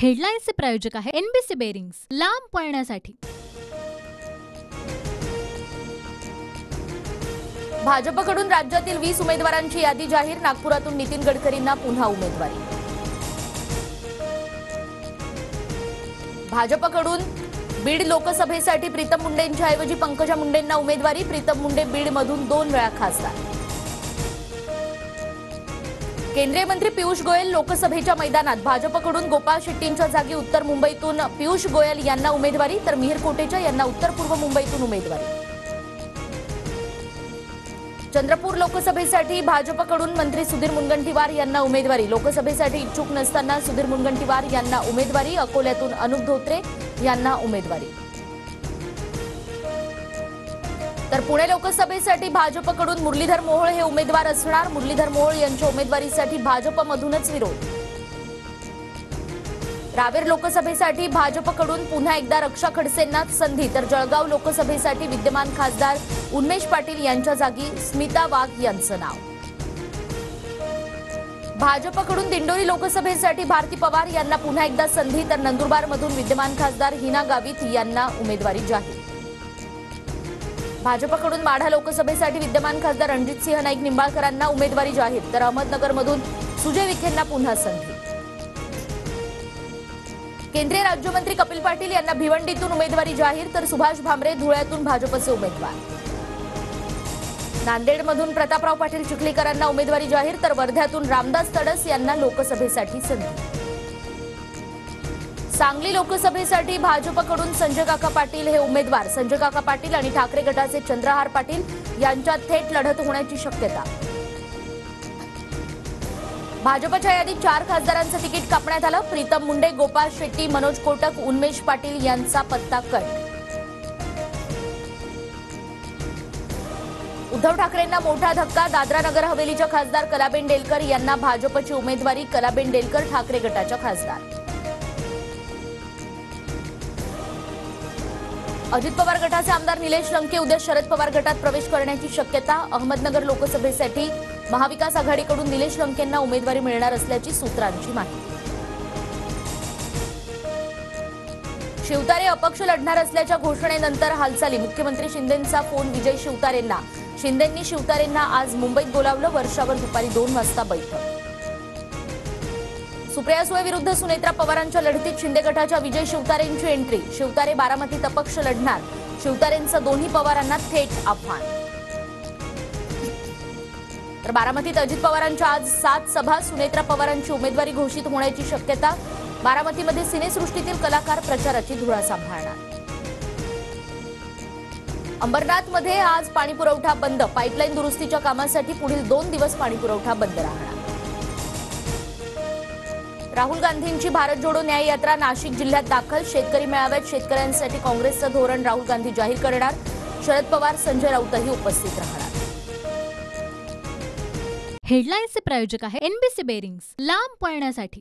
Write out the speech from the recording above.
हेडलाईन्सचे प्रायोजक आहे NBC bearings, लांब पळण्यासाठी। भाजपकडून राज्यातील 20 उमेदवारांची यादी जाहीर। नागपुरातून नितीन गडकरींना पुन्हा उमेदवारी। भाजपकडून बीड लोकसभेसाठी प्रीतम मुंडेंच्या ऐवजी पंकजा मुंडेंना उमेदवारी। प्रीतम मुंडे बीडमधून 2 वेळा खासदार। केंद्रीय मंत्री पियुष गोयल लोकसभेच्या मैदानात। भाजपकडून गोपाळ शेट्टींच्या जागी उत्तर मुंबईतून पियुष गोयल यांना उमेदवारी, तर मिहिर कोटेचा यांना उत्तर पूर्व मुंबईतून उमेदवारी। चंद्रपूर लोकसभेसाठी भाजपकडून मंत्री सुधीर मुनगंटीवार यांना उमेदवारी। लोकसभेसाठी इच्छुक नसताना सुधीर मुनगंटीवार यांना उमेदवारी। अकोल्यातून अनुप धोत्रे यांना उमेदवारी। तर पुणे लोकसभेसाठी भाजपकडून मुरलीधर मोहोळ हे उमेदवार असणार। मुरलीधर मोहोळ यांच्या उमेदवारीसाठी भाजपमधूनच विरोध। रावेर लोकसभेसाठी भाजपकडून पुन्हा एकदा रक्षा खडसेंना संधी, तर जळगाव लोकसभेसाठी विद्यमान खासदार उन्मेष पाटील यांच्या जागी स्मिता वाघ यांचं नाव। भाजपकडून दिंडोरी लोकसभेसाठी भारती पवार यांना पुन्हा एकदा संधी, तर नंदुरबारमधून विद्यमान खासदार हिना गावित यांना उमेदवारी जाहीर। भाजपकडून माढा लोकसभेसाठी विद्यमान खासदार रणजितसिंह नाईक निंबाळकरांना उमेदवारी जाहीर, तर अहमदनगरमधून सुजय विखेंना पुन्हा संधी। केंद्रीय राज्यमंत्री कपिल पाटील यांना भिवंडीतून उमेदवारी जाहीर, तर सुभाष भामरे धुळ्यातून भाजपचे उमेदवार। नांदेडमधून प्रतापराव पाटील चिखलीकरांना उमेदवारी जाहीर, तर वर्ध्यातून रामदास तडस यांना लोकसभेसाठी संधी। सांगली लोकसभेसाठी भाजपकडून संजय काका पाटील हे उमेदवार। संजय काका पाटील आणि ठाकरे गटाचे चंद्रहार पाटील यांच्यात थेट लढत होण्याची शक्यता। भाजपच्या यादीत 4 खासदारांचं तिकीट कापण्यात आलं। प्रीतम मुंडे, गोपाळ शेट्टी, मनोज कोटक, उन्मेष पाटील यांचा पत्ता कट। उद्धव ठाकरेंना मोठा धक्का। दादरा नगर हवेलीच्या खासदार कलाबेन डेलकर यांना भाजपची उमेदवारी। कलाबेन डेलकर ठाकरे गटाच्या खासदार। अजित पवार गटाचे आमदार निलेश लंके उद्या शरद पवार गटात प्रवेश करण्याची शक्यता। अहमदनगर लोकसभेसाठी महाविकास आघाडीकडून निलेश लंकेंना उमेदवारी मिळणार असल्याची सूत्रांची माहिती। शिवतारे अपक्ष लढणार असल्याच्या घोषणेनंतर हालचाली। मुख्यमंत्री शिंदेंचा फोन विजय शिवतारेंना। शिंदेंनी शिवतारेंना आज मुंबईत बोलावलं। वर्षावर दुपारी 2 वाजता बैठक। सुप्रिया सुळे विरुद्ध सुनेत्रा पवारांच्या लढतीत शिंदे गटाच्या विजय शिवतारेंची एंट्री। शिवतारे बारामतीत अपक्ष लढणार। शिवतारेंचं दोन्ही पवारांना थेट आव्हान। तर बारामतीत अजित पवारांच्या आज 7 सभा। सुनेत्रा पवारांची उमेदवारी घोषित होण्याची शक्यता। बारामतीमध्ये सिनेसृष्टीतील कलाकार प्रचाराची धुरा सांभाळणार। अंबरनाथमध्ये आज पाणीपुरवठा बंद। पाईपलाईन दुरुस्तीच्या कामासाठी पुढील 2 दिवस पाणीपुरवठा बंद राहणार। राहुल गांधींची भारत जोडो न्याय यात्रा नाशिक जिल्ह्यात दाखल। शेतकरी मेळाव्यात शेतकऱ्यांसाठी काँग्रेसचं धोरण राहुल गांधी जाहीर करणार। शरद पवार, संजय राऊतही उपस्थित राहणार। हेडलाईन्सचे प्रायोजक आहे एनबीसी बेरिंग्स, लांब पळण्यासाठी।